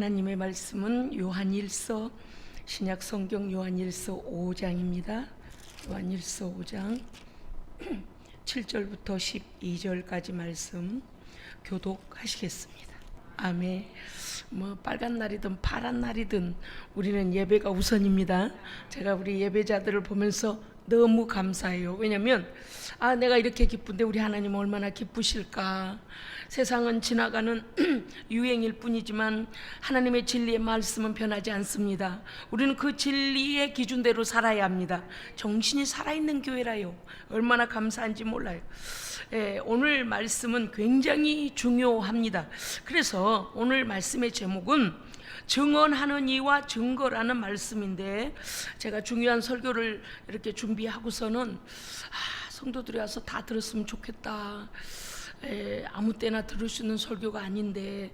하나님의 말씀은 요한일서, 신약성경 요한일서 5장입니다. 요한일서 5장 7절부터 12절까지 말씀 교독하시겠습니다. 아멘. 빨간 날이든 파란 날이든 우리는 예배가 우선입니다. 제가 우리 예배자들을 보면서 너무 감사해요. 왜냐하면 내가 이렇게 기쁜데 우리 하나님 얼마나 기쁘실까. 세상은 지나가는 유행일 뿐이지만 하나님의 진리의 말씀은 변하지 않습니다. 우리는 그 진리의 기준대로 살아야 합니다. 정신이 살아있는 교회라요. 얼마나 감사한지 몰라요. 오늘 말씀은 굉장히 중요합니다. 그래서 오늘 말씀의 제목은 증언하는 이와 증거라는 말씀인데, 제가 중요한 설교를 이렇게 준비하고서는 성도들이 와서 다 들었으면 좋겠다. 아무 때나 들을 수 있는 설교가 아닌데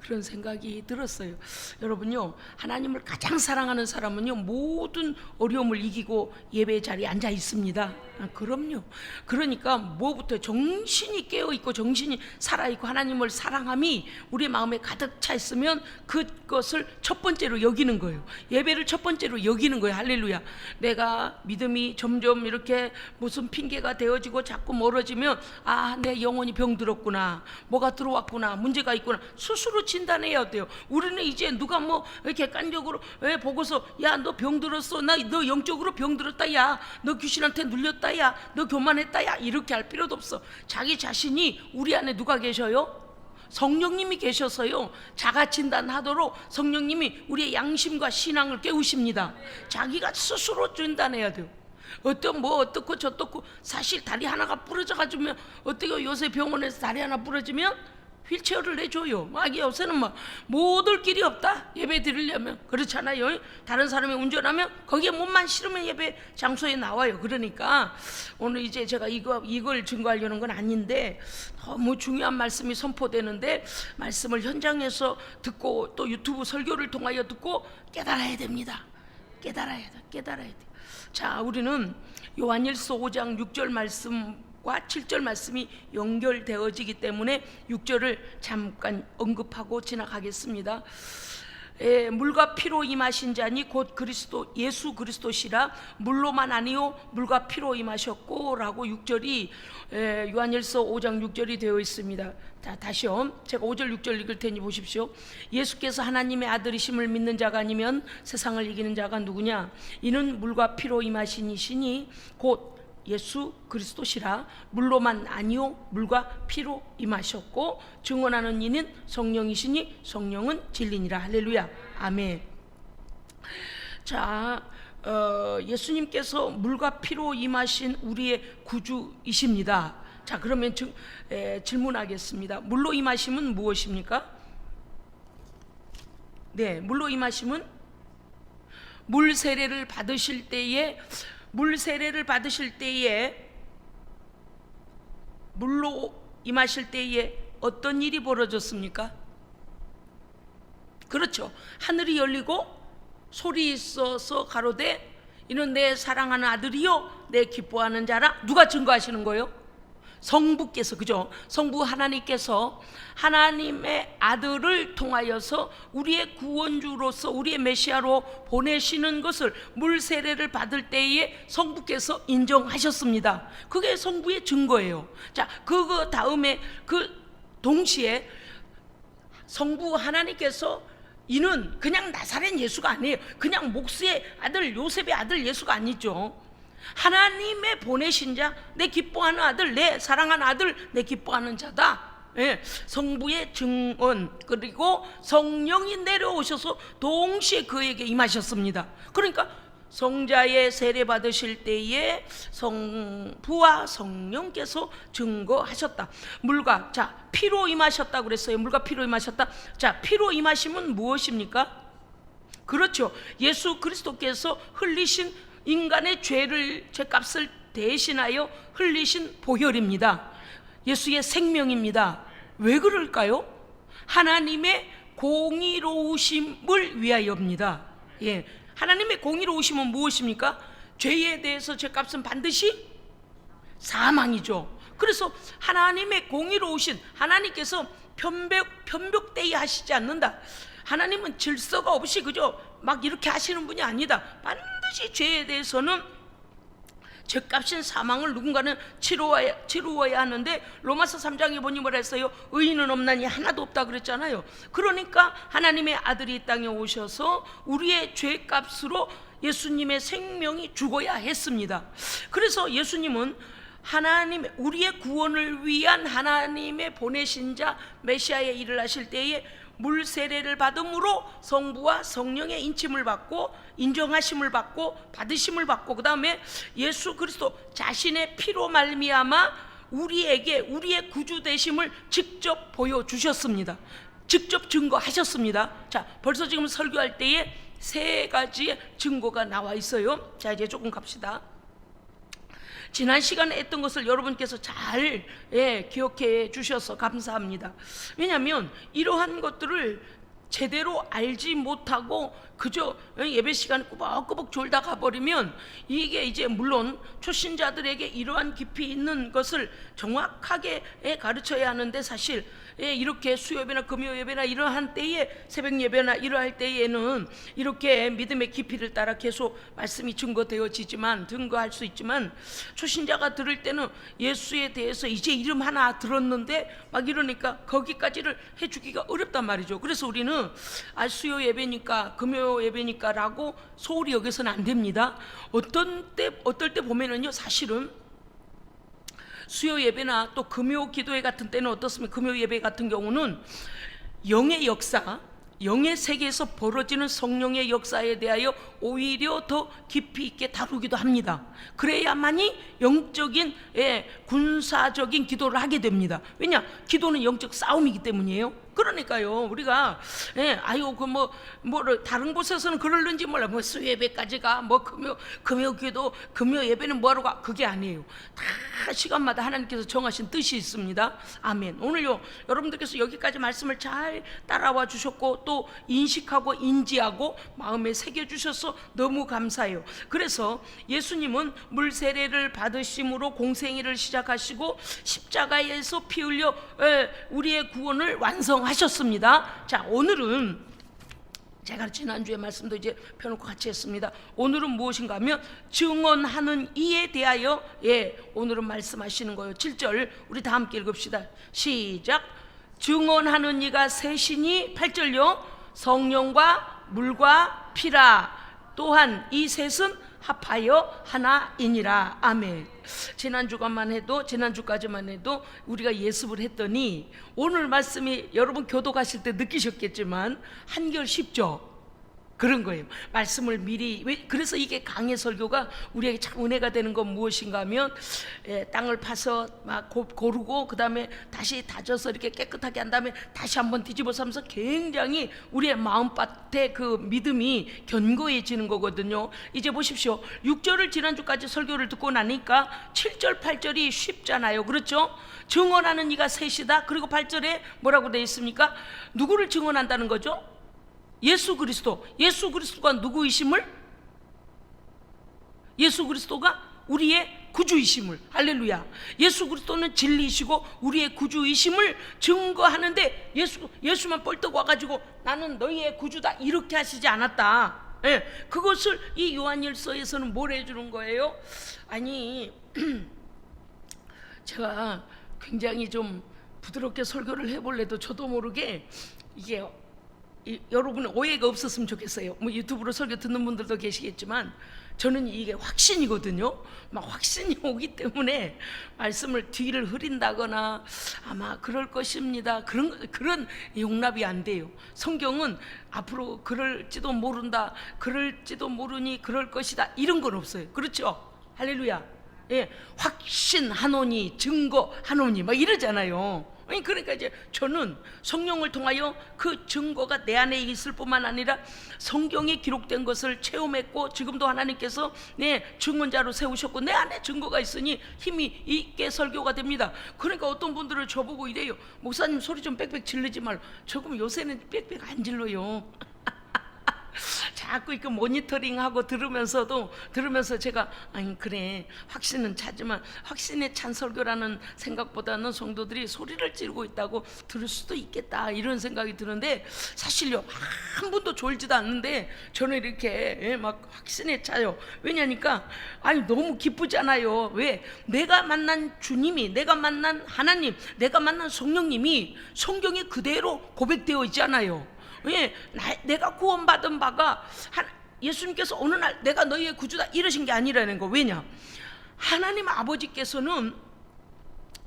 그런 생각이 들었어요. 여러분요, 하나님을 가장 사랑하는 사람은요 모든 어려움을 이기고 예배 자리에 앉아 있습니다. 그럼요. 그러니까 뭐부터 정신이 깨어있고 정신이 살아있고 하나님을 사랑함이 우리 마음에 가득 차 있으면 그것을 첫 번째로 여기는 거예요. 예배를 첫 번째로 여기는 거예요. 할렐루야. 내가 믿음이 점점 이렇게 무슨 핑계가 되어지고 자꾸 멀어지면 내 영혼이 병들었구나, 뭐가 들어왔구나, 문제가 있구나 스스로 진단해야 돼요. 우리는 이제 누가 이렇게 객관적으로 보고서 너 병들었어, 너 영적으로 병들었다, 너 귀신한테 눌렸다, 너 교만했다, 이렇게 할 필요도 없어. 자기 자신이 우리 안에 누가 계셔요? 성령님이 계셔서요, 자가 진단하도록 성령님이 우리의 양심과 신앙을 깨우십니다. 자기가 스스로 진단해야 돼요. 어떻고 저떻고. 사실 다리 하나가 부러져 가지고 어떻게 요새 병원에서 다리 하나 부러지면 휠체어를 내줘요. 요새는 못 올 길이 없다, 예배 드리려면. 그렇잖아요. 다른 사람이 운전하면 거기에 몸만 실으면 예배 장소에 나와요. 그러니까 오늘 이제 제가 이걸 증거하려는 건 아닌데, 너무 중요한 말씀이 선포되는데 말씀을 현장에서 듣고 또 유튜브 설교를 통하여 듣고 깨달아야 됩니다. 깨달아야 돼. 자, 우리는 요한일서 5장 6절 말씀과 7절 말씀이 연결되어지기 때문에 6절을 잠깐 언급하고 지나가겠습니다. 물과 피로 임하신 자니 곧 그리스도 예수 그리스도시라. 물로만 아니요 물과 피로 임하셨고 라고 6절이 요한일서 5장 6절이 되어 있습니다. 자, 다시요. 제가 5절 6절 읽을 테니 보십시오. 예수께서 하나님의 아들이심을 믿는 자가 아니면 세상을 이기는 자가 누구냐? 이는 물과 피로 임하신 이시니 곧 예수 그리스도시라. 물로만 아니요 물과 피로 임하셨고 증언하는 이는 성령이시니 성령은 진리니라. 할렐루야. 아멘. 자, 예수님께서 물과 피로 임하신 우리의 구주이십니다. 자, 그러면 질문하겠습니다. 물로 임하심은 무엇입니까? 네, 물로 임하심은 물 세례를 받으실 때에 물로 임하실 때에 어떤 일이 벌어졌습니까? 그렇죠. 하늘이 열리고 소리 있어서 가로되 이는 내 사랑하는 아들이요 내 기뻐하는 자라. 누가 증거하시는 거예요? 성부께서. 그죠? 성부 하나님께서 하나님의 아들을 통하여서 우리의 구원주로서 우리의 메시아로 보내시는 것을 물 세례를 받을 때에 성부께서 인정하셨습니다. 그게 성부의 증거예요. 자, 그거 다음에 동시에 성부 하나님께서 이는 그냥 나사렛 예수가 아니에요. 그냥 목수의 아들 요셉의 아들 예수가 아니죠. 하나님의 보내신 자, 내 기뻐하는 아들, 내 사랑하는 아들, 내 기뻐하는 자다. 성부의 증언, 그리고 성령이 내려오셔서 동시에 그에게 임하셨습니다. 그러니까 성자의 세례 받으실 때에 성부와 성령께서 증거하셨다. 물과 피로 임하셨다 그랬어요. 물과 피로 임하셨다. 자, 피로 임하심은 무엇입니까? 그렇죠. 예수 그리스도께서 흘리신 인간의 죄값을 대신하여 흘리신 보혈입니다. 예수의 생명입니다. 왜 그럴까요? 하나님의 공의로우심을 위하여입니다. 하나님의 공의로우심은 무엇입니까? 죄에 대해서 죄값은 반드시 사망이죠. 그래서 하나님의 공의로우신 하나님께서 편벽되이 하시지 않는다. 하나님은 질서가 없이 그저 막 이렇게 하시는 분이 아니다. 반드시 죄에 대해서는 죄값인 사망을 누군가는 치루어야 하는데, 로마서 3장에 보니 뭐라 했어요? 의인은 없나니 하나도 없다 그랬잖아요. 그러니까 하나님의 아들이 이 땅에 오셔서 우리의 죄값으로 예수님의 생명이 죽어야 했습니다. 그래서 예수님은 하나님, 우리의 구원을 위한 하나님의 보내신 자 메시아의 일을 하실 때에 물 세례를 받음으로 성부와 성령의 인침을 받고 인정하심을 받고 받으심을 받고, 그 다음에 예수 그리스도 자신의 피로 말미암아 우리에게 우리의 구주 되심을 직접 보여주셨습니다. 직접 증거하셨습니다. 자, 벌써 지금 설교할 때에 3가지의 증거가 나와 있어요. 자, 이제 조금 갑시다. 지난 시간에 했던 것을 여러분께서 잘 기억해 주셔서 감사합니다. 왜냐하면 이러한 것들을 제대로 알지 못하고 그저 예배 시간에 꾸벅꾸벅 졸다 가버리면, 이게 이제 물론 초신자들에게 이러한 깊이 있는 것을 정확하게 가르쳐야 하는데, 사실 이렇게 수요예배나 금요예배나 이러한 때에, 새벽 예배나 이러할 때에는 이렇게 믿음의 깊이를 따라 계속 말씀이 증거할 수 있지만, 초신자가 들을 때는 예수에 대해서 이제 이름 하나 들었는데 막 이러니까 거기까지를 해주기가 어렵단 말이죠. 그래서 우리는 수요 예배니까 금요 예배니까 라고 소홀히 여겨서는 안 됩니다. 어떨 때 보면은요, 사실은 수요 예배나 또 금요 기도회 같은 때는 어떻습니까? 금요 예배 같은 경우는 영의 역사, 영의 세계에서 벌어지는 성령의 역사에 대하여 오히려 더 깊이 있게 다루기도 합니다. 그래야만이 영적인 군사적인 기도를 하게 됩니다. 왜냐? 기도는 영적 싸움이기 때문이에요. 그러니까요, 우리가 다른 곳에서는 그럴는지 몰라. 수예배까지가 금요 기도, 금요 예배는 뭐하러 가? 그게 아니에요. 다 시간마다 하나님께서 정하신 뜻이 있습니다. 아멘. 오늘요, 여러분들께서 여기까지 말씀을 잘 따라와 주셨고 또 인식하고 인지하고 마음에 새겨 주셔서 너무 감사해요. 그래서 예수님은 물 세례를 받으심으로 공생애를 시작하시고 십자가에서 피 흘려 우리의 구원을 완성하셨습니다. 자, 오늘은 제가 지난주에 말씀도 이제 펴놓고 같이 했습니다. 오늘은 무엇인가 하면 증언하는 이에 대하여 오늘은 말씀하시는 거예요. 7절 우리 다 함께 읽읍시다. 시작. 증언하는 이가 셋이니, 8절요, 성령과 물과 피라. 또한 이 셋은 합하여 하나이니라. 아멘. 지난주까지만 해도 우리가 예습을 했더니 오늘 말씀이 여러분 교도 가실 때 느끼셨겠지만 한결 쉽죠? 그런 거예요. 말씀을 미리, 그래서 이게 강해 설교가 우리에게 참 은혜가 되는 건 무엇인가 하면 땅을 파서 막 고르고 그 다음에 다시 다져서 이렇게 깨끗하게 한 다음에 다시 한번 뒤집어서 하면서 굉장히 우리의 마음밭에 그 믿음이 견고해지는 거거든요. 이제 보십시오. 6절을 지난주까지 설교를 듣고 나니까 7절 8절이 쉽잖아요. 그렇죠? 증언하는 이가 셋이다. 그리고 8절에 뭐라고 되어 있습니까? 누구를 증언한다는 거죠? 예수 그리스도가 누구이심을? 예수 그리스도가 우리의 구주이심을. 할렐루야. 예수 그리스도는 진리이시고 우리의 구주이심을 증거하는데, 예수만 뻘떡 와가지고 나는 너희의 구주다 이렇게 하시지 않았다. 그것을 이 요한일서에서는 뭘 해주는 거예요? 아니 제가 굉장히 좀 부드럽게 설교를 해볼래도 저도 모르게 이게 여러분의 오해가 없었으면 좋겠어요. 유튜브로 설교 듣는 분들도 계시겠지만 저는 이게 확신이거든요. 막 확신이 오기 때문에 말씀을 뒤를 흐린다거나 아마 그럴 것입니다, 그런 용납이 안 돼요. 성경은 앞으로 그럴지도 모른다, 그럴지도 모르니 그럴 것이다, 이런 건 없어요. 그렇죠? 할렐루야. 확신하노니 증거하노니 막 이러잖아요. 그러니까 이제 저는 성령을 통하여 그 증거가 내 안에 있을 뿐만 아니라 성경에 기록된 것을 체험했고, 지금도 하나님께서 내 증언자로 세우셨고 내 안에 증거가 있으니 힘이 있게 설교가 됩니다. 그러니까 어떤 분들은 저보고 이래요. 목사님 소리 좀 빽빽 질르지 말고. 조금 요새는 빽빽 안 질러요. 자, 자꾸 이렇게 모니터링하고 들으면서 제가 아니 그래 확신은 차지만 확신에 찬 설교라는 생각보다는 성도들이 소리를 지르고 있다고 들을 수도 있겠다 이런 생각이 드는데 사실요 한 번도 졸지도 않는데 저는 이렇게 막 확신에 차요. 왜냐니까 아니 너무 기쁘잖아요. 왜? 내가 만난 주님이, 내가 만난 하나님, 내가 만난 성령님이 성경에 그대로 고백되어 있잖아요. 왜? 내가 구원받은 바가 예수님께서 어느 날 내가 너희의 구주다 이러신 게 아니라는 거. 왜냐? 하나님 아버지께서는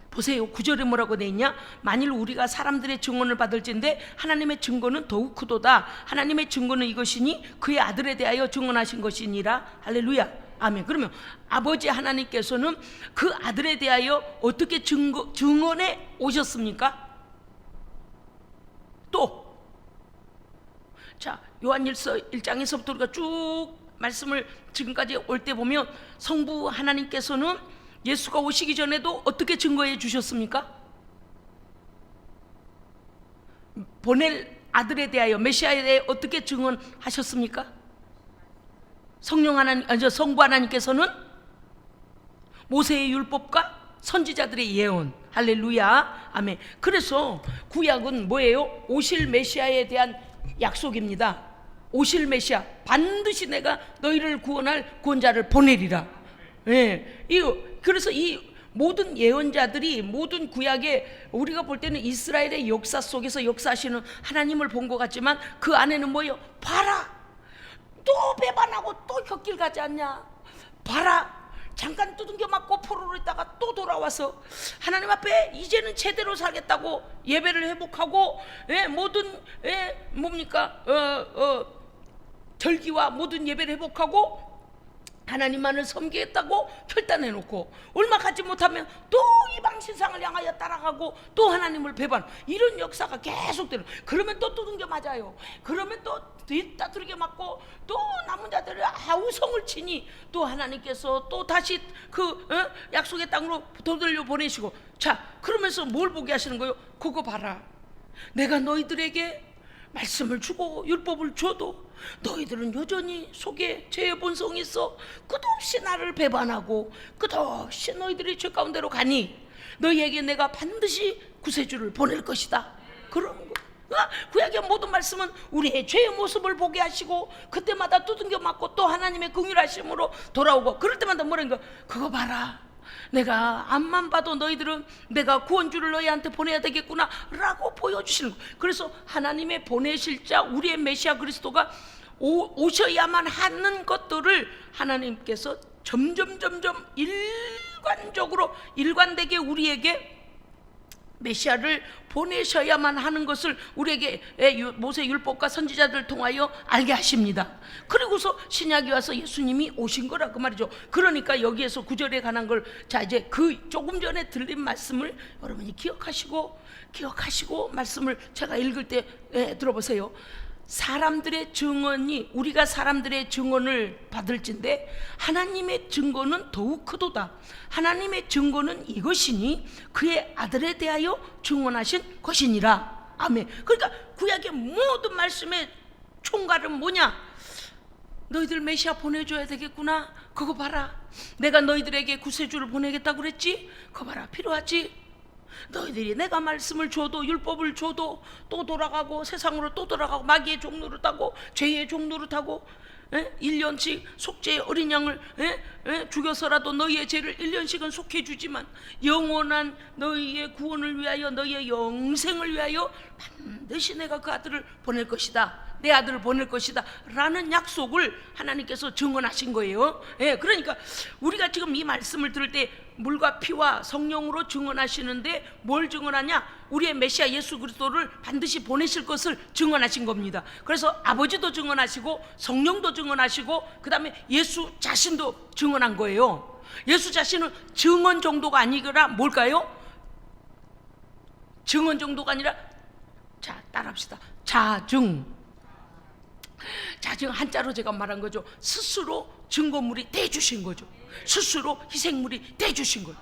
보세요. 9절에 뭐라고 돼 있냐? 만일 우리가 사람들의 증언을 받을진대 하나님의 증거는 더욱 크도다. 하나님의 증거는 이것이니 그의 아들에 대하여 증언하신 것이니라. 할렐루야. 아멘. 그러면 아버지 하나님께서는 그 아들에 대하여 어떻게 증언해 오셨습니까? 또 자, 요한일서 1장에서부터 우리가 쭉 말씀을 지금까지 올 때 보면 성부 하나님께서는 예수가 오시기 전에도 어떻게 증거해 주셨습니까? 보낼 아들에 대하여 메시아에 대해 어떻게 증언하셨습니까? 성령 하나님, 성부 하나님께서는 모세의 율법과 선지자들의 예언. 할렐루야. 아멘. 그래서 구약은 뭐예요? 오실 메시아에 대한 약속입니다. 오실 메시아, 반드시 내가 너희를 구원할 구원자를 보내리라. 예. 그래서 이 모든 예언자들이 모든 구약에 우리가 볼 때는 이스라엘의 역사 속에서 역사하시는 하나님을 본 것 같지만 그 안에는 뭐예요? 봐라, 또 배반하고 또 홧길 가지 않냐? 봐라, 잠깐 두둥겨 맞고 포로로 있다가 또 돌아와서 하나님 앞에 이제는 제대로 살겠다고 예배를 회복하고 모든 뭡니까 절기와 모든 예배를 회복하고 하나님만을 섬기겠다고 결단해놓고 얼마 가지 못하면 또 이방 신상을 향하여 따라가고 또 하나님을 배반, 이런 역사가 계속되는. 그러면 또 두둥겨 맞아요. 그러면 또 뒤따두르게 맞고 또 남은 자들을 아우성을 치니 또 하나님께서 또 다시 그 약속의 땅으로 되돌려 보내시고. 자, 그러면서 뭘 보게 하시는 거예요? 그거 봐라, 내가 너희들에게 말씀을 주고 율법을 줘도 너희들은 여전히 속에 죄의 본성이 있어 끝없이 나를 배반하고 끝없이 너희들이 죄 가운데로 가니 너희에게 내가 반드시 구세주를 보낼 것이다. 그런 거. 구약의 모든 말씀은 우리의 죄의 모습을 보게 하시고 그때마다 두둥겨 맞고 또 하나님의 긍휼하심으로 돌아오고 그럴 때마다 뭐라는 거, 그거 봐라, 내가 앞만 봐도 너희들은 내가 구원주를 너희한테 보내야 되겠구나 라고 보여주시는 거예요. 그래서 하나님의 보내실 자, 우리의 메시아 그리스도가 오셔야만 하는 것들을 하나님께서 점점 일관되게 우리에게 메시아를 보내셔야만 하는 것을 우리에게 모세 율법과 선지자들을 통하여 알게 하십니다. 그리고서 신약이 와서 예수님이 오신 거라 그 말이죠. 그러니까 여기에서 9절에 관한 걸, 자 이제 그 조금 전에 들린 말씀을 여러분이 기억하시고 말씀을 제가 읽을 때 들어보세요. 사람들의 증언이, 우리가 사람들의 증언을 받을진대 하나님의 증거는 더욱 크도다. 하나님의 증거는 이것이니 그의 아들에 대하여 증언하신 것이니라. 아멘. 그러니까 구약의 모든 말씀의 총괄은 뭐냐? 너희들 메시아 보내줘야 되겠구나. 그거 봐라, 내가 너희들에게 구세주를 보내겠다고 그랬지? 그거 봐라, 필요하지? 너희들이 내가 말씀을 줘도 율법을 줘도 또 돌아가고 세상으로 또 돌아가고 마귀의 종노릇하고 죄의 종노릇하고 1년씩 속죄의 어린 양을 죽여서라도 너희의 죄를 1년씩은 속해주지만 영원한 너희의 구원을 위하여 너희의 영생을 위하여 반드시 내가 그 아들을 보낼 것이다, 내 아들을 보낼 것이다 라는 약속을 하나님께서 증언하신 거예요. 그러니까 우리가 지금 이 말씀을 들을 때 물과 피와 성령으로 증언하시는데 뭘 증언하냐? 우리의 메시아 예수 그리스도를 반드시 보내실 것을 증언하신 겁니다. 그래서 아버지도 증언하시고 성령도 증언하시고 그 다음에 예수 자신도 증언한 거예요. 예수 자신은 증언 정도가 아니라 뭘까요? 증언 정도가 아니라, 자 따라합시다, 자증 한자로 제가 말한 거죠. 스스로 증거물이 돼주신 거죠. 스스로 희생물이 돼주신 거예요.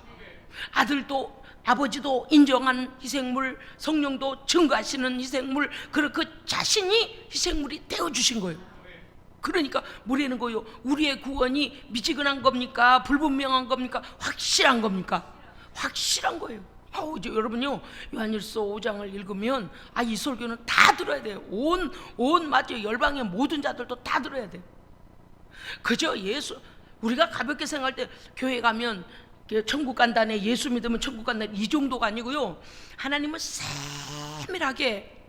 아들도 아버지도 인정한 희생물, 성령도 증거하시는 희생물, 그 자신이 희생물이 되어주신 거예요. 그러니까 뭐라는 거요? 우리의 구원이 미지근한 겁니까? 불분명한 겁니까? 확실한 겁니까? 확실한 거예요. 이제 여러분요, 요한일서 5장을 읽으면 이 설교는 다 들어야 돼요. 맞아요. 열방의 모든 자들도 다 들어야 돼요. 그저 우리가 가볍게 생각할 때 교회 가면 천국 간다네, 예수 믿으면 천국 간다네, 이 정도가 아니고요. 하나님은 세밀하게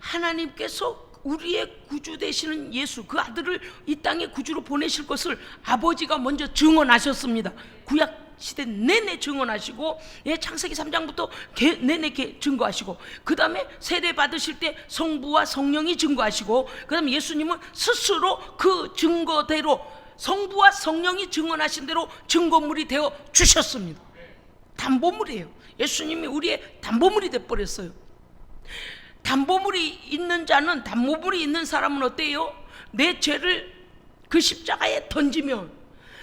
하나님께서 우리의 구주 되시는 예수, 그 아들을 이 땅에 구주로 보내실 것을 아버지가 먼저 증언하셨습니다. 구약 시대 내내 증언하시고, 창세기 3장부터 내내 증거하시고, 그 다음에 세례 받으실 때 성부와 성령이 증거하시고, 그 다음에 예수님은 스스로 그 증거대로 성부와 성령이 증언하신 대로 증거물이 되어 주셨습니다. 담보물이에요. 예수님이 우리의 담보물이 되어버렸어요. 담보물이 있는 사람은 어때요? 내 죄를 그 십자가에 던지면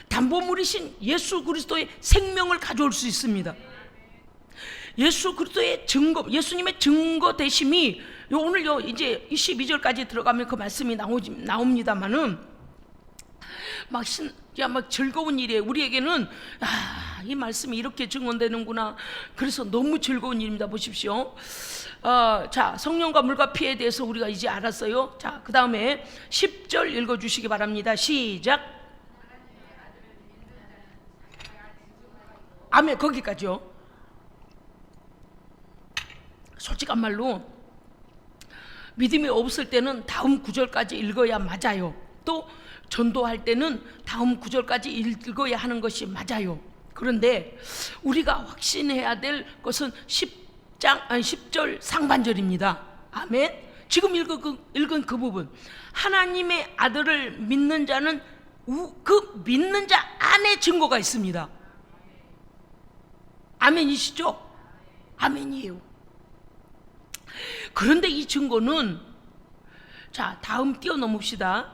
담보물이신 예수 그리스도의 생명을 가져올 수 있습니다. 예수 그리스도의 증거, 예수님의 증거 되심이 오늘요 이제 12절까지 들어가면 그 말씀이 나옵니다만은 막 즐거운 일이에요. 우리에게는 이 말씀이 이렇게 증언되는구나. 그래서 너무 즐거운 일입니다. 보십시오. 자, 성령과 물과 피에 대해서 우리가 이제 알았어요. 자, 그 다음에 10절 읽어주시기 바랍니다. 시작. 아멘. 거기까지요. 솔직한 말로 믿음이 없을 때는 다음 구절까지 읽어야 맞아요. 또 전도할 때는 다음 구절까지 읽어야 하는 것이 맞아요. 그런데 우리가 확신해야 될 것은 10절 상반절입니다. 아멘. 지금 읽은 그 부분, 하나님의 아들을 믿는 자는 그 믿는 자 안에 증거가 있습니다. 아멘이시죠? 아멘이에요. 그런데 이 증거는, 자, 다음 뛰어넘읍시다.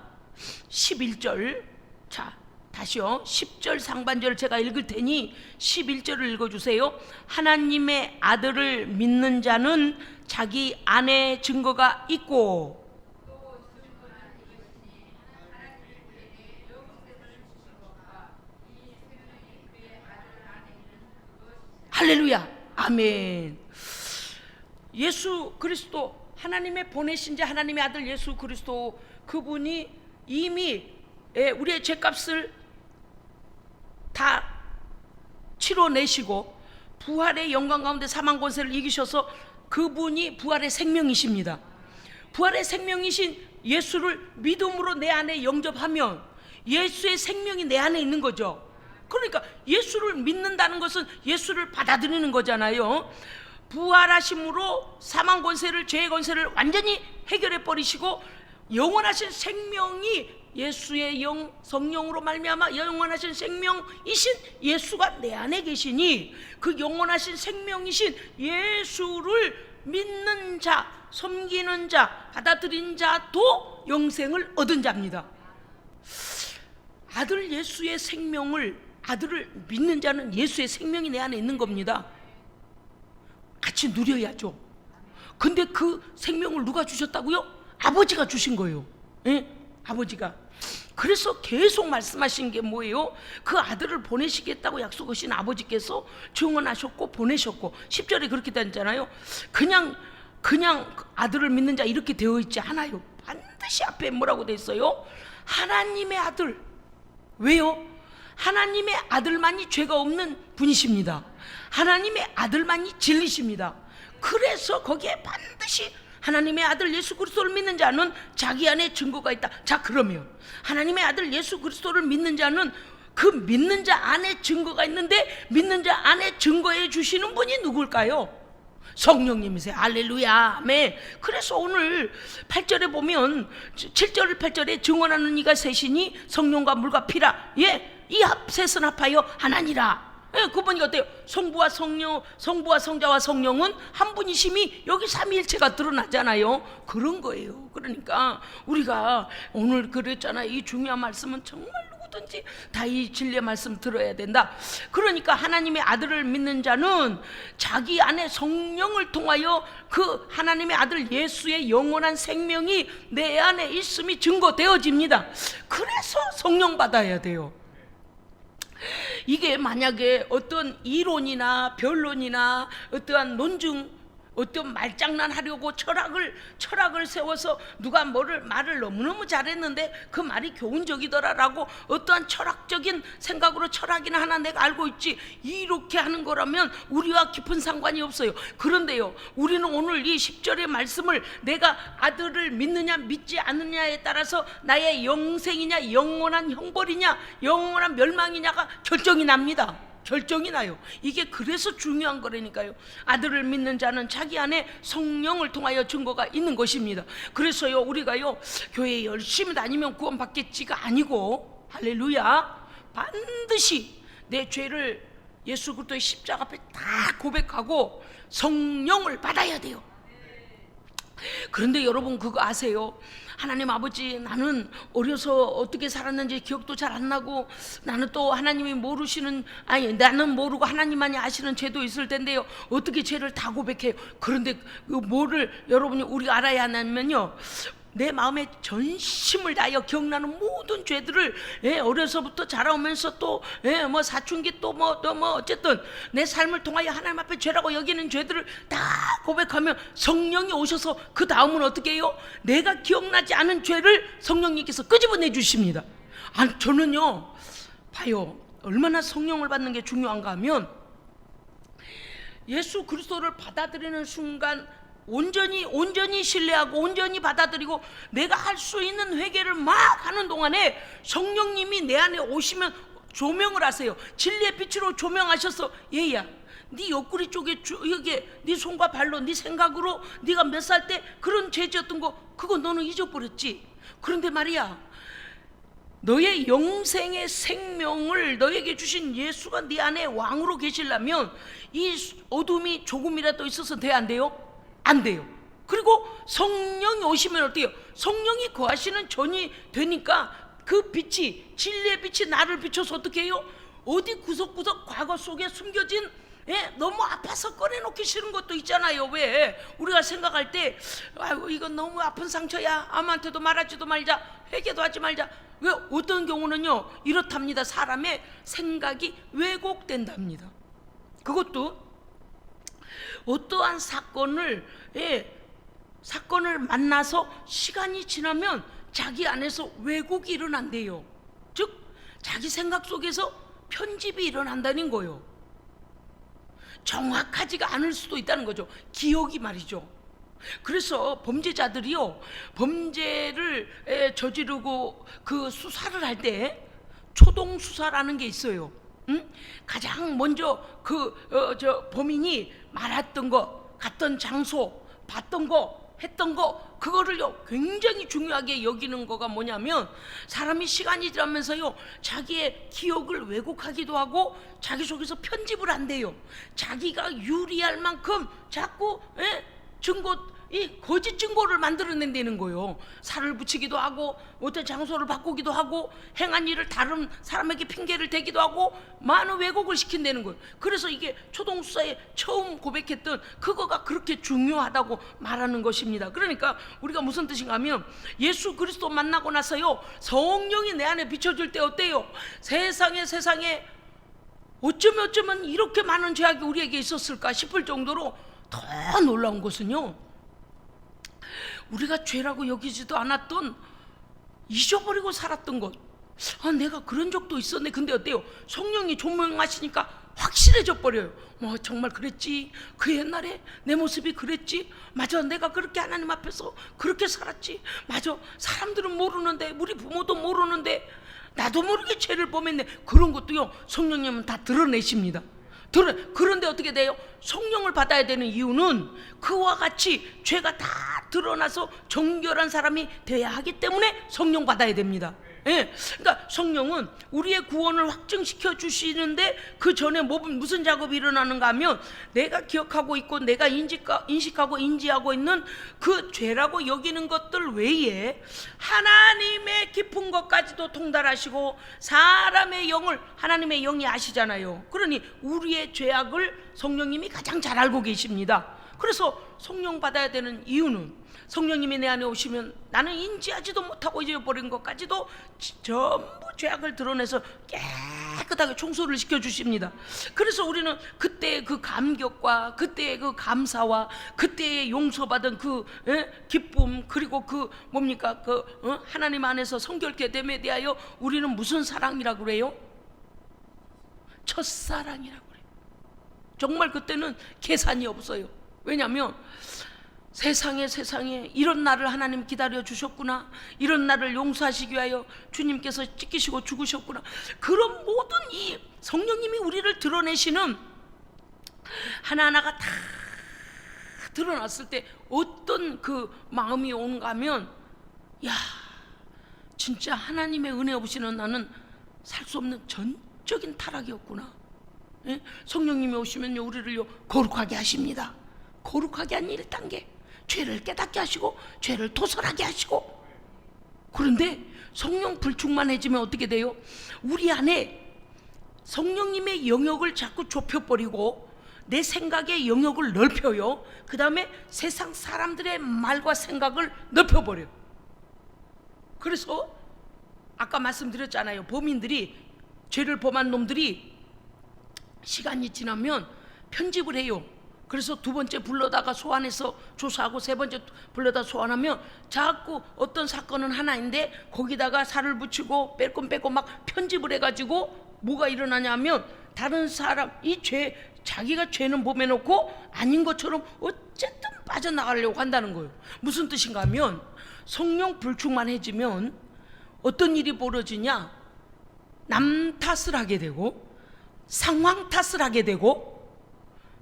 11절. 자, 다시요. 10절 상반절을 제가 읽을 테니 11절을 읽어주세요. 하나님의 아들을 믿는 자는 자기 안에 증거가 있고, 할렐루야. 아멘. 예수 그리스도, 하나님의 보내신 자 하나님의 아들 예수 그리스도, 그분이 이미 우리의 죄값을 다 치러내시고 부활의 영광 가운데 사망 권세를 이기셔서 그분이 부활의 생명이십니다. 부활의 생명이신 예수를 믿음으로 내 안에 영접하면 예수의 생명이 내 안에 있는 거죠. 그러니까 예수를 믿는다는 것은 예수를 받아들이는 거잖아요. 부활하심으로 사망 권세를, 죄의 권세를 완전히 해결해 버리시고 영원하신 생명이 예수의 영, 성령으로 말미암아 영원하신 생명이신 예수가 내 안에 계시니, 그 영원하신 생명이신 예수를 믿는 자, 섬기는 자, 받아들인 자도 영생을 얻은 자입니다. 아들 예수의 생명을, 아들을 믿는 자는 예수의 생명이 내 안에 있는 겁니다. 같이 누려야죠. 근데 그 생명을 누가 주셨다고요? 아버지가 주신 거예요. 아버지가. 그래서 계속 말씀하신 게 뭐예요? 그 아들을 보내시겠다고 약속하신 아버지께서 증언하셨고 보내셨고, 10절에 그렇게 되잖아요. 그냥 아들을 믿는 자 이렇게 되어 있지 않아요. 반드시 앞에 뭐라고 되어 있어요? 하나님의 아들. 왜요? 하나님의 아들만이 죄가 없는 분이십니다. 하나님의 아들만이 진리십니다. 그래서 거기에 반드시 하나님의 아들 예수 그리스도를 믿는 자는 자기 안에 증거가 있다. 자, 그러면 하나님의 아들 예수 그리스도를 믿는 자는 그 믿는 자 안에 증거가 있는데, 믿는 자 안에 증거해 주시는 분이 누굴까요? 성령님이세요. 할렐루야. 아멘. 그래서 오늘 8절에 보면 7절 8절에 증언하는 이가 셋이니 성령과 물과 피라. 이 셋은 합하여 하나니라. 그분이 어때요? 성부와 성자와 성령은 한 분이심이 여기 삼위일체가 드러나잖아요. 그런 거예요. 그러니까 우리가 오늘 그랬잖아요. 이 중요한 말씀은 정말로 누구든지 다 이 진리의 말씀 들어야 된다. 그러니까 하나님의 아들을 믿는 자는 자기 안에 성령을 통하여 그 하나님의 아들 예수의 영원한 생명이 내 안에 있음이 증거되어집니다. 그래서 성령 받아야 돼요. 이게 만약에 어떤 이론이나 변론이나 어떠한 논증, 어떤 말장난하려고 철학을 세워서 누가 말을 너무너무 잘했는데 그 말이 교훈적이더라라고 어떠한 철학적인 생각으로 철학이나 하나 내가 알고 있지, 이렇게 하는 거라면 우리와 깊은 상관이 없어요. 그런데요, 우리는 오늘 이 10절의 말씀을 내가 아들을 믿느냐 믿지 않느냐에 따라서 나의 영생이냐 영원한 형벌이냐 영원한 멸망이냐가 결정이 납니다. 결정이 나요. 이게 그래서 중요한 거라니까요. 아들을 믿는 자는 자기 안에 성령을 통하여 증거가 있는 것입니다. 그래서요, 우리가요 교회에 열심히 다니면 구원받겠지가 아니고, 할렐루야, 반드시 내 죄를 예수 그리스도의 십자가 앞에 다 고백하고 성령을 받아야 돼요. 그런데 여러분 그거 아세요? 하나님 아버지, 나는 어려서 어떻게 살았는지 기억도 잘 안 나고, 나는 또 하나님이 모르시는, 아니 나는 모르고 하나님만이 아시는 죄도 있을 텐데요, 어떻게 죄를 다 고백해요? 그런데 그 뭐를 여러분이 우리가 알아야 하냐면요, 내 마음에 전심을 다하여 기억나는 모든 죄들을, 어려서부터 자라오면서 또 뭐 사춘기 또 뭐 어쨌든 내 삶을 통하여 하나님 앞에 죄라고 여기는 죄들을 다 고백하면 성령이 오셔서 그 다음은 어떻게 해요? 내가 기억나지 않은 죄를 성령님께서 끄집어내 주십니다. 아니, 저는요 봐요, 얼마나 성령을 받는 게 중요한가 하면, 예수 그리스도를 받아들이는 순간 온전히 신뢰하고 온전히 받아들이고 내가 할 수 있는 회개를 막 하는 동안에 성령님이 내 안에 오시면 조명을 하세요. 진리의 빛으로 조명하셔서, 얘야, 네 옆구리 쪽에 여기 네 손과 발로 네 생각으로 네가 몇 살 때 그런 죄 지었던 거, 그거 너는 잊어버렸지. 그런데 말이야, 너의 영생의 생명을 너에게 주신 예수가 네 안에 왕으로 계시려면 이 어둠이 조금이라도 있어서 돼, 안 돼요? 안 돼요. 그리고 성령이 오시면 어때요? 성령이 거하시는 전이 되니까 그 빛이, 진리의 빛이 나를 비춰서 어떻게 해요? 어디 구석구석 과거 속에 숨겨진, 너무 아파서 꺼내놓기 싫은 것도 있잖아요. 왜? 우리가 생각할 때, 아이고 이건 너무 아픈 상처야, 아무한테도 말하지도 말자, 회개도 하지 말자. 왜? 어떤 경우는요 이렇답니다. 사람의 생각이 왜곡된답니다. 그것도 어떠한 사건을 만나서 시간이 지나면 자기 안에서 왜곡이 일어난대요. 즉 자기 생각 속에서 편집이 일어난다는 거예요. 정확하지가 않을 수도 있다는 거죠. 기억이 말이죠. 그래서 범죄자들이요, 범죄를 저지르고 그 수사를 할 때 초동 수사라는 게 있어요. 가장 먼저 범인이 말했던 거, 갔던 장소, 봤던 거, 했던 거, 그거를요 굉장히 중요하게 여기는 거가 뭐냐면, 사람이 시간이 지나면서요 자기의 기억을 왜곡하기도 하고 자기 속에서 편집을 한대요. 자기가 유리할 만큼 자꾸 이 거짓 증거를 만들어낸다는 거예요. 살을 붙이기도 하고 어떤 장소를 바꾸기도 하고 행한 일을 다른 사람에게 핑계를 대기도 하고 많은 왜곡을 시킨다는 거예요. 그래서 이게 초동수사에 처음 고백했던 그거가 그렇게 중요하다고 말하는 것입니다. 그러니까 우리가 무슨 뜻인가 하면, 예수 그리스도 만나고 나서요 성령이 내 안에 비춰줄 때 어때요? 세상에 어쩌면 이렇게 많은 죄악이 우리에게 있었을까 싶을 정도로 더 놀라운 것은요, 우리가 죄라고 여기지도 않았던, 잊어버리고 살았던 것, 내가 그런 적도 있었네. 근데 어때요? 성령이 조명하시니까 확실해져 버려요. 뭐 정말 그랬지, 그 옛날에 내 모습이 그랬지, 맞아, 내가 그렇게 하나님 앞에서 그렇게 살았지, 맞아, 사람들은 모르는데, 우리 부모도 모르는데 나도 모르게 죄를 범했네. 그런 것도요 성령님은 다 드러내십니다. 그런데 어떻게 돼요? 성령을 받아야 되는 이유는 그와 같이 죄가 다 드러나서 정결한 사람이 돼야 하기 때문에 성령 받아야 됩니다. 그러니까 성령은 우리의 구원을 확증시켜 주시는데 그 전에 무슨 작업이 일어나는가 하면 내가 기억하고 있고 내가 인식하고 인지하고 있는 그 죄라고 여기는 것들 외에 하나님의 깊은 것까지도 통달하시고 사람의 영을 하나님의 영이 아시잖아요. 그러니 우리의 죄악을 성령님이 가장 잘 알고 계십니다. 그래서 성령 받아야 되는 이유는 성령님이 내 안에 오시면 나는 인지하지도 못하고 잊어버린 것까지도 전부 죄악을 드러내서 깨끗하게 청소를 시켜주십니다. 그래서 우리는 그때의 그 감격과 그때의 그 감사와 그때의 용서받은 그 기쁨, 그리고 그 뭡니까 그 하나님 안에서 성결케 됨에 대하여 우리는 무슨 사랑이라고 그래요? 첫사랑이라고 그래요. 정말 그때는 계산이 없어요. 왜냐하면 세상에 이런 날을 하나님 기다려 주셨구나, 이런 날을 용서하시기 위하여 주님께서 찢기시고 죽으셨구나, 그런 모든 이 성령님이 우리를 드러내시는 하나하나가 다 드러났을 때 어떤 그 마음이 오는가 하면, 야, 진짜 하나님의 은혜 없이는 나는 살 수 없는 전적인 타락이었구나. 예? 성령님이 오시면요 우리를요 거룩하게 하십니다. 거룩하게 한 1단계, 죄를 깨닫게 하시고 죄를 토설하게 하시고. 그런데 성령 불충만해지면 어떻게 돼요? 우리 안에 성령님의 영역을 자꾸 좁혀버리고 내 생각의 영역을 넓혀요. 그 다음에 세상 사람들의 말과 생각을 넓혀버려요. 그래서 아까 말씀드렸잖아요. 범인들이, 죄를 범한 놈들이 시간이 지나면 편집을 해요. 그래서 두 번째 불러다가 소환해서 조사하고 세 번째 불러다 소환하면 자꾸 어떤 사건은 하나인데 거기다가 살을 붙이고 뺄 건 빼고 막 편집을 해가지고 뭐가 일어나냐면 다른 사람 이 죄, 자기가 죄는 범해놓고 아닌 것처럼 어쨌든 빠져나가려고 한다는 거예요. 무슨 뜻인가 하면 성령 불충만해지면 어떤 일이 벌어지냐, 남 탓을 하게 되고 상황 탓을 하게 되고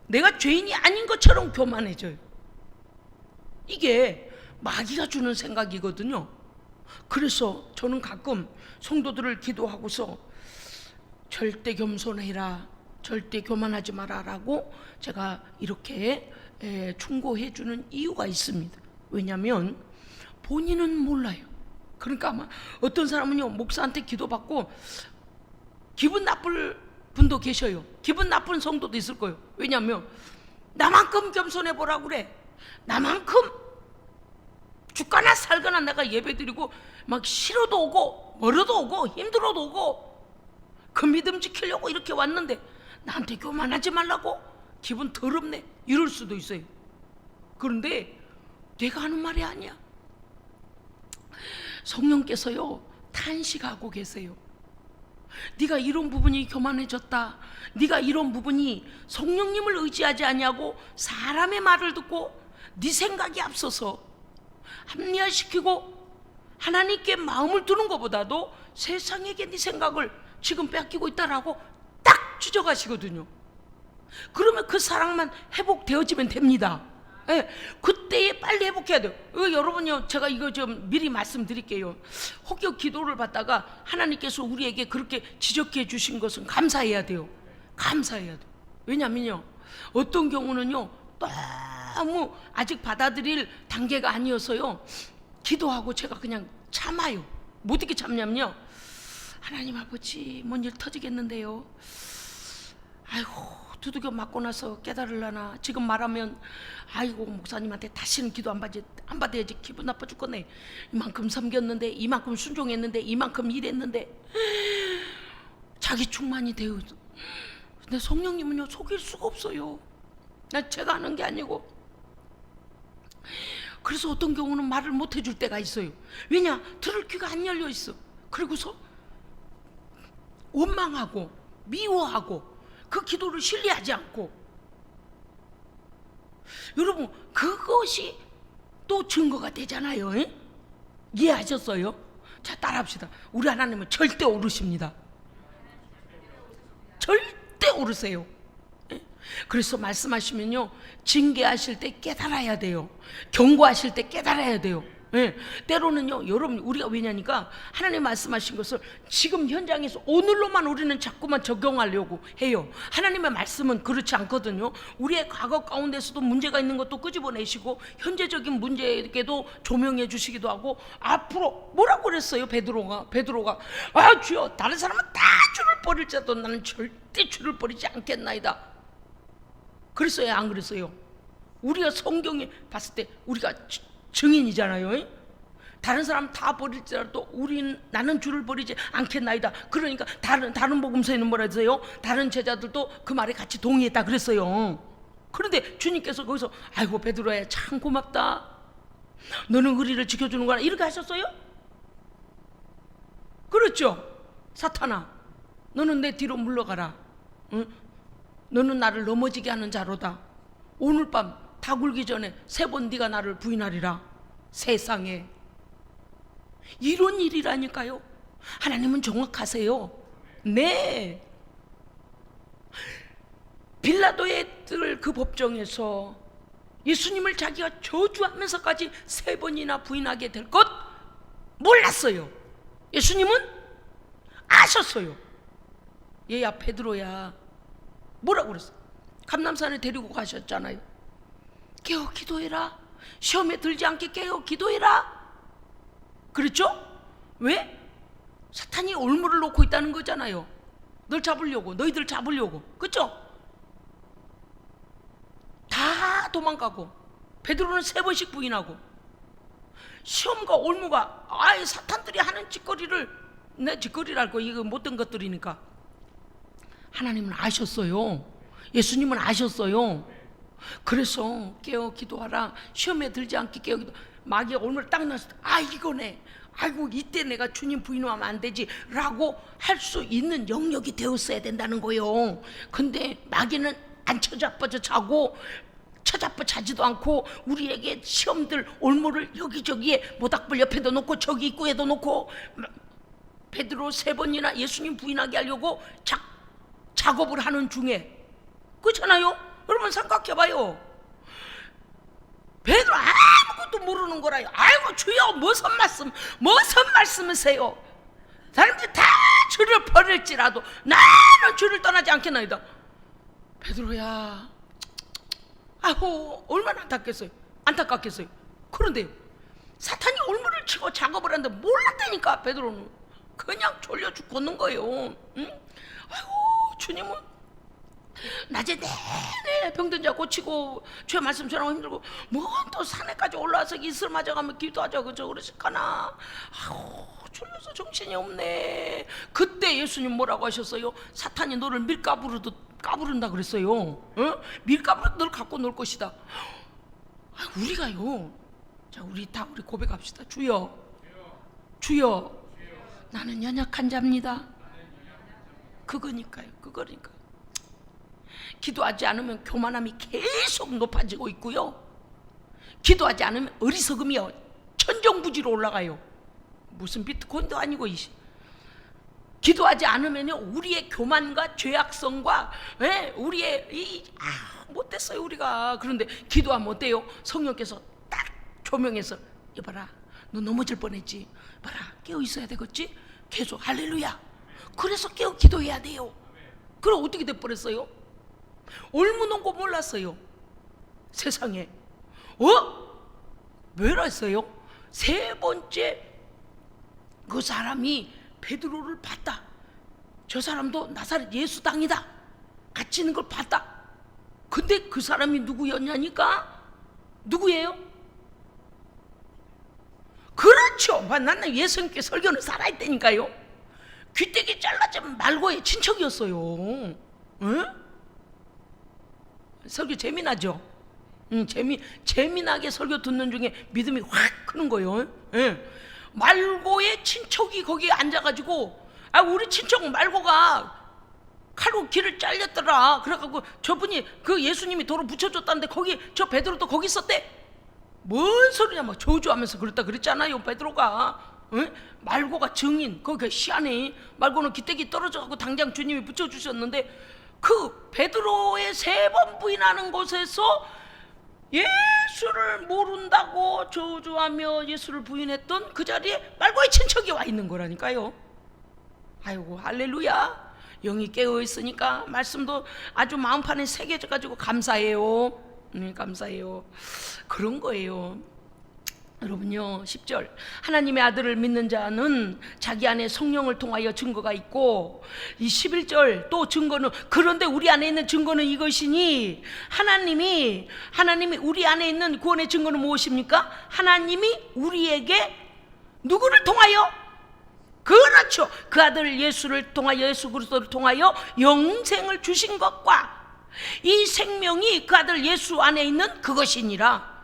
내가 죄인이 아닌 것처럼 교만해져요. 이게 마귀가 주는 생각이거든요. 그래서 저는 가끔 성도들을 기도하고서 절대 겸손해라, 절대 교만하지 마라 라고 제가 이렇게 충고해 주는 이유가 있습니다. 왜냐하면 본인은 몰라요. 그러니까 아마 어떤 사람은요 목사한테 기도받고 기분 나쁠 분도 계셔요. 기분 나쁜 성도도 있을 거예요. 왜냐하면 나만큼 겸손해 보라고 그래, 나만큼 죽거나 살거나 내가 예배드리고 막 싫어도 오고 멀어도 오고 힘들어도 오고 그 믿음 지키려고 이렇게 왔는데 나한테 교만하지 말라고? 기분 더럽네, 이럴 수도 있어요. 그런데 내가 하는 말이 아니야. 성령께서요 탄식하고 계세요. 네가 이런 부분이 교만해졌다, 네가 이런 부분이 성령님을 의지하지 아니하고 사람의 말을 듣고 네 생각이 앞서서 합리화시키고 하나님께 마음을 두는 것보다도 세상에게 네 생각을 지금 뺏기고 있다라고 딱 주저가시거든요. 그러면 그 사랑만 회복되어지면 됩니다. 예, 그때에 빨리 회복해야 돼요. 여러분요, 제가 이거 좀 미리 말씀드릴게요. 혹여 기도를 받다가 하나님께서 우리에게 그렇게 지적해 주신 것은 감사해야 돼요. 감사해야 돼요. 왜냐면요, 어떤 경우는요 너무 아직 받아들일 단계가 아니어서요 기도하고 제가 그냥 참아요. 뭐 어떻게 참냐면요, 하나님 아버지 뭔 일 터지겠는데요, 아이고 두들겨 맞고 나서 깨달으려나, 지금 말하면 아이고 목사님한테 다시는 기도 안 받아야지 기분 나빠 죽겠네, 이만큼 섬겼는데, 이만큼 순종했는데, 이만큼 일했는데, 자기 충만이 되어. 근데 성령님은요 속일 수가 없어요. 제가 하는 게 아니고. 그래서 어떤 경우는 말을 못 해줄 때가 있어요. 왜냐, 들을 귀가 안 열려 있어. 그리고서 원망하고 미워하고 그 기도를 신뢰하지 않고. 여러분, 그것이 또 증거가 되잖아요. 에? 이해하셨어요? 자, 따라합시다. 우리 하나님은 절대 오르십니다. 절대 오르세요. 에? 그래서 말씀하시면요 징계하실 때 깨달아야 돼요. 경고하실 때 깨달아야 돼요. 예, 때로는요, 여러분, 우리가 왜냐니까 하나님 말씀하신 것을 지금 현장에서 오늘로만 우리는 자꾸만 적용하려고 해요. 하나님의 말씀은 그렇지 않거든요. 우리의 과거 가운데서도 문제가 있는 것도 끄집어내시고 현재적인 문제에게도 조명해 주시기도 하고, 앞으로 뭐라고 그랬어요? 베드로가 아 주여, 다른 사람은 다 주를 버릴지라도 나는 절대 주를 버리지 않겠나이다. 그랬어요, 안 그랬어요? 우리가 성경에 봤을 때 우리가 증인이잖아요. 다른 사람 다 버릴지라도 나는 주를 버리지 않겠나이다. 그러니까 다른 복음서에는 뭐라 했어요? 다른 제자들도 그 말에 같이 동의했다 그랬어요. 그런데 주님께서 거기서 아이고 베드로야 참 고맙다, 너는 의리를 지켜주는 거야, 이렇게 하셨어요? 그렇죠? 사탄아, 너는 내 뒤로 물러가라. 응? 너는 나를 넘어지게 하는 자로다. 오늘 밤 다 굴기 전에 3번 네가 나를 부인하리라. 세상에, 이런 일이라니까요. 하나님은 정확하세요. 네. 빌라도의 그 법정에서 예수님을 자기가 저주하면서까지 3번이나 부인하게 될 것 몰랐어요. 예수님은 아셨어요. 얘야 베드로야, 뭐라고 그랬어? 감람산에 데리고 가셨잖아요. 깨어 기도해라. 시험에 들지 않게 깨어 기도해라. 그렇죠? 왜? 사탄이 올무를 놓고 있다는 거잖아요. 너희들 잡으려고. 그렇죠? 다 도망가고 베드로는 3번씩 부인하고, 시험과 올무가 아예 사탄들이 하는 짓거리를, 내 짓거리랄 이거 못된 것들이니까 하나님은 아셨어요. 예수님은 아셨어요. 그래서 깨어 기도하라. 시험에 들지 않게 깨어 기도. 마귀의 올무를 딱 놨을 때 이거네, 아이고 이때 내가 주님 부인하면 안 되지 라고 할 수 있는 영역이 되었어야 된다는 거예요. 근데 마귀는 안 쳐자빠져 자고 쳐자빠지도 않고 우리에게 시험들 올무를 여기저기에 모닥불 옆에도 놓고 저기 입구에도 놓고 베드로 3번이나 예수님 부인하게 하려고 작업을 하는 중에, 그렇잖아요? 여러분 생각해봐요. 베드로 아무것도 모르는 거라요. 아이고 주여 무슨 말씀이세요? 사람들이 다 주를 버릴지라도 나는 주를 떠나지 않겠나이다. 베드로야, 아이고 얼마나 안타깝겠어요. 그런데 사탄이 올무를 치고 작업을 하는데 몰랐다니까. 베드로는 그냥 졸려 죽겠는 거예요. 응? 아이고 주님은 낮에 내내 병든 자 고치고 주의 말씀 전하고 힘들고 뭔 또 산에까지 올라와서 이슬 맞아가며 기도하자 그러실까나. 아우 졸려서 정신이 없네. 그때 예수님 뭐라고 하셨어요? 사탄이 너를 까부른다 그랬어요. 어? 밀가부르 너를 갖고 놀 것이다. 우리가요, 자 우리 고백합시다. 주여 나는 연약한 자입니다. 그거니까 기도하지 않으면 교만함이 계속 높아지고 있고요, 기도하지 않으면 어리석음이요 천정부지로 올라가요. 무슨 비트코인도 아니고. 기도하지 않으면요 우리의 교만과 죄악성과 우리의 못됐어요 우리가. 그런데 기도하면 어때요? 성령께서 딱 조명해서 여봐라, 너 넘어질 뻔했지, 봐라 깨어 있어야 되겠지, 계속 할렐루야. 그래서 깨어 기도해야 돼요. 그럼 어떻게 돼버렸어요? 올무는 거 몰랐어요. 세상에 왜랬어요? 3번째 그 사람이 베드로를 봤다. 저 사람도 나사렛 예수 당이다 같이 있는 걸 봤다. 근데 그 사람이 누구였냐니까? 누구예요? 그렇죠. 나는 예수님께 설교는 살아있다니까요. 귀때기 잘라진 말고의 친척이었어요. 응? 설교 재미나죠? 재미나게 설교 듣는 중에 믿음이 확 크는 거예요. 말고의 친척이 거기 앉아가지고, 우리 친척 말고가 칼로 귀를 잘렸더라. 그래갖고 저분이 그 예수님이 도로 붙여줬다는데 거기 저 베드로도 거기 있었대. 뭔 소리냐 막 저주하면서 그랬다 그랬잖아요 베드로가. 말고가 증인, 거기 시안에 말고는 기대기 떨어져갖고 당장 주님이 붙여주셨는데, 그 베드로의 3번 부인하는 곳에서 예수를 모른다고 저주하며 예수를 부인했던 그 자리에 말고의 친척이 와 있는 거라니까요. 아이고 할렐루야. 영이 깨어 있으니까 말씀도 아주 마음판에 새겨져 가지고 감사해요. 감사해요. 그런 거예요. 여러분요, 10절 하나님의 아들을 믿는 자는 자기 안에 성령을 통하여 증거가 있고, 이 11절 또 증거는, 그런데 우리 안에 있는 증거는 이것이니, 하나님이 우리 안에 있는 구원의 증거는 무엇입니까? 하나님이 우리에게 누구를 통하여? 그렇죠, 그 아들 예수를 통하여, 예수 그리스도를 통하여 영생을 주신 것과 이 생명이 그 아들 예수 안에 있는 그것이니라.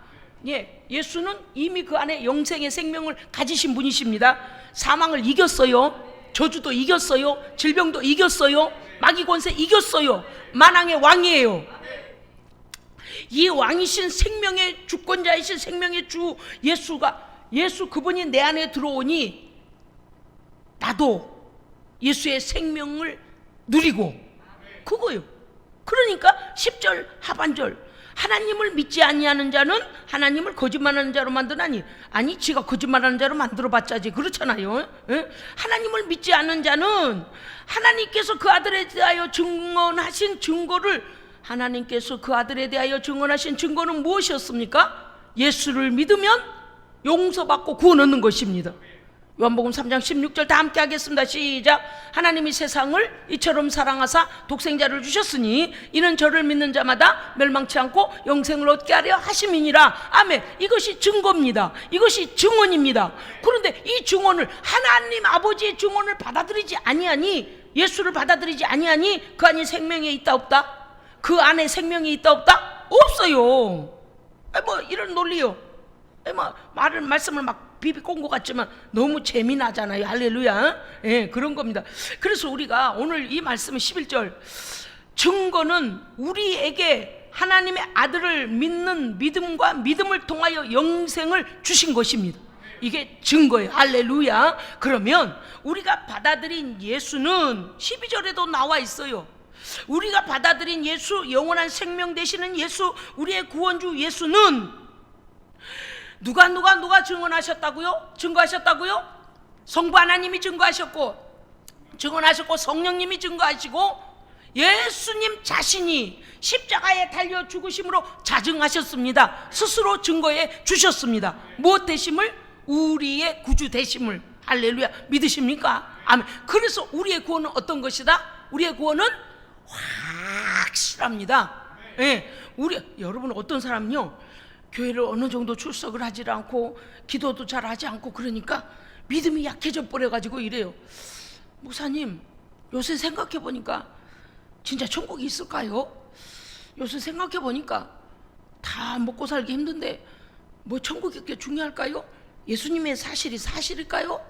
예수는 이미 그 안에 영생의 생명을 가지신 분이십니다. 사망을 이겼어요. 저주도 이겼어요. 질병도 이겼어요. 마귀 권세 이겼어요. 만왕의 왕이에요. 이 왕이신 생명의 주권자이신 생명의 주 예수 그분이 내 안에 들어오니 나도 예수의 생명을 누리고, 그거요. 그러니까 10절 하반절, 하나님을 믿지 아니하는 자는 하나님을 거짓말하는 자로 만드나니, 아니 지가 거짓말하는 자로 만들어봤자지, 그렇잖아요. 하나님을 믿지 않는 자는 하나님께서 그 아들에 대하여 증언하신 증거를, 하나님께서 그 아들에 대하여 증언하신 증거는 무엇이었습니까? 예수를 믿으면 용서받고 구원 얻는 것입니다. 요한복음 3장 16절 다 함께 하겠습니다. 시작. 하나님이 세상을 이처럼 사랑하사 독생자를 주셨으니 이는 저를 믿는 자마다 멸망치 않고 영생을 얻게 하려 하심이니라. 아멘. 이것이 증거입니다. 이것이 증언입니다. 그런데 이 증언을, 하나님 아버지의 증언을 받아들이지 아니하니, 예수를 받아들이지 아니하니 그 안에 생명이 있다 없다? 그 안에 생명이 있다 없다? 없어요. 뭐 이런 논리요. 말씀을 막 비비꼰 것 같지만 너무 재미나잖아요. 할렐루야. 그런 겁니다. 그래서 우리가 오늘 이 말씀은 11절, 증거는 우리에게 하나님의 아들을 믿는 믿음과 믿음을 통하여 영생을 주신 것입니다. 이게 증거예요. 할렐루야. 그러면 우리가 받아들인 예수는 12절에도 나와 있어요. 우리가 받아들인 예수, 영원한 생명 되시는 예수, 우리의 구원주 예수는 누가 증언하셨다고요? 증거하셨다고요? 성부 하나님이 증거하셨고, 성령님이 증거하시고, 예수님 자신이 십자가에 달려 죽으심으로 자증하셨습니다. 스스로 증거해 주셨습니다. 무엇 되심을? 우리의 구주 되심을. 할렐루야. 믿으십니까? 아멘. 그래서 우리의 구원은 어떤 것이다? 우리의 구원은 확실합니다. 여러분, 어떤 사람은요, 교회를 어느 정도 출석을 하지 않고 기도도 잘 하지 않고 그러니까 믿음이 약해져 버려가지고 이래요. 목사님, 요새 생각해 보니까 진짜 천국이 있을까요? 요새 생각해 보니까 다 먹고 살기 힘든데 뭐 천국이 그렇게 중요할까요? 예수님의 사실이 사실일까요?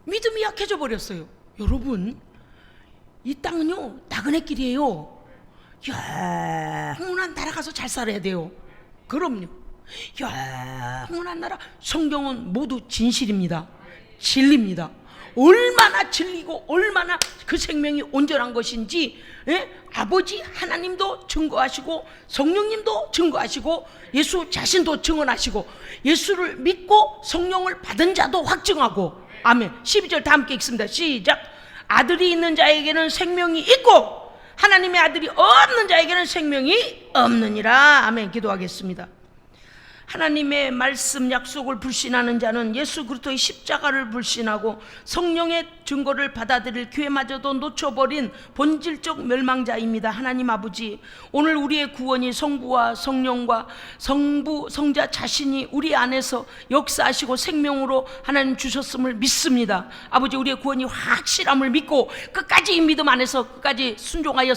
믿음이 약해져 버렸어요. 여러분, 이 땅은요 나그네 길이에요. 영원한 나라 가서 잘 살아야 돼요. 그럼요. 영원한 나라. 성경은 모두 진실입니다. 진리입니다. 얼마나 진리고 얼마나 그 생명이 온전한 것인지 아버지 하나님도 증거하시고, 성령님도 증거하시고, 예수 자신도 증언하시고, 예수를 믿고 성령을 받은 자도 확증하고. 아멘. 12절 다 함께 읽습니다. 시작. 아들이 있는 자에게는 생명이 있고 하나님의 아들이 없는 자에게는 생명이 없느니라. 아멘. 기도하겠습니다. 하나님의 말씀 약속을 불신하는 자는 예수 그리스도의 십자가를 불신하고 성령의 증거를 받아들일 기회마저도 놓쳐버린 본질적 멸망자입니다. 하나님 아버지, 오늘 우리의 구원이 성부와 성령과 성자 자신이 우리 안에서 역사하시고 생명으로 하나님 주셨음을 믿습니다. 아버지, 우리의 구원이 확실함을 믿고 끝까지 이 믿음 안에서 끝까지 순종하여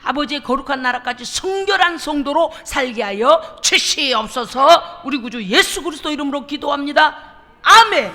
아버지의 거룩한 나라까지 성결한 성도로 살게 하여 주시옵소서. 우리 구주 예수 그리스도 이름으로 기도합니다. 아멘.